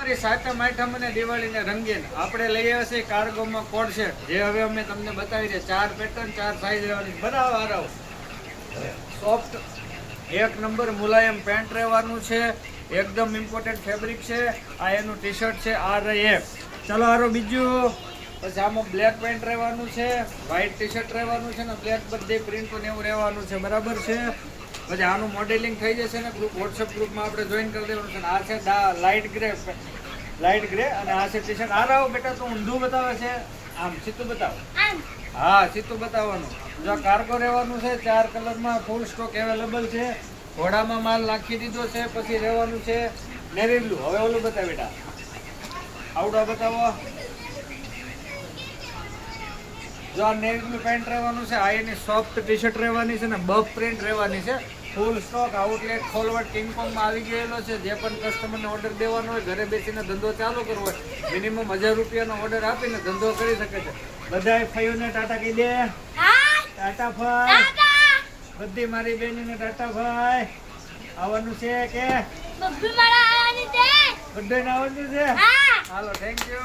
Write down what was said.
આવનારી સાતમ આઠમ અને દિવાળીને રંગીન આપણે લઈ આવ્યા છીએ કાર્ગોમાં કોડ સેટ, જે હવે અમે તમને બતાવી છે. 4 પેટર્ન 4 સાઈઝ રહેવાની. બનાવો આરાવ સોફ્ટ એક નંબર મુલાયમ પેન્ટ રહેવાનું છે. એકદમ ઇમ્પોર્ટન્ટ ફેબ્રિક છે. આ એનું ટી શર્ટ છે. આ રહી એક. ચલો આરો બીજું. પછી આમાં બ્લેક પેન્ટ રહેવાનું છે, વ્હાઈટ ટી શર્ટ રહેવાનું છે ને બ્લેક બધી પ્રિન્ટ ને એવું રહેવાનું છે. બરાબર છે. પછી આનું મોડેલિંગ થઈ જશે ને ગ્રુપ વોટ્સઅપ ગ્રુપમાં આપણે જોઈન કરી દેવાનું છે. આ છે લાઇટ ગ્રે અને આ છે ટી શર્ટ. આ રહો બેટા તું ઊંધું બતાવે છે, આમ સીધું બતાવ. હા સીધું બતાવવાનું. જો કાર્ગો રહેવાનું છે 4 કલરમાં, ફૂલ સ્ટોક અવેલેબલ છે. ઘોડામાં માલ નાખી દીધો છે. પછી રહેવાનું છે નેવી બ્લુ. હવે ઓલું બતાવ બેટા, આવડો બતાવો. જો આ નેવી બ્લુ પેન્ટ રહેવાનું છે. આ એની સોફ્ટ ટી શર્ટ રહેવાની છે ને બફ પ્રિન્ટ રહેવાની છે. ફૂલ સ્ટોક આઉટલેટ ખોલવટ કિંગકોંગમાં આવી ગયેલો છે. જે પણ કસ્ટમરને ઓર્ડર દેવાનો હોય, ઘરે બેસીને ધંધો ચાલુ કરવો હોય, મિનિમમ 1000 રૂપિયાનો ઓર્ડર આપીને ધંધો કરી શકે છે. બધાય ફઈઓને ટાટા કહી દે. ટાટા ભાઈ. બધી મારી બહેનોને ટાટા ભાઈ. આવવાનું છે કે બધાને આવવાનું છે? હાલો થેન્ક યુ.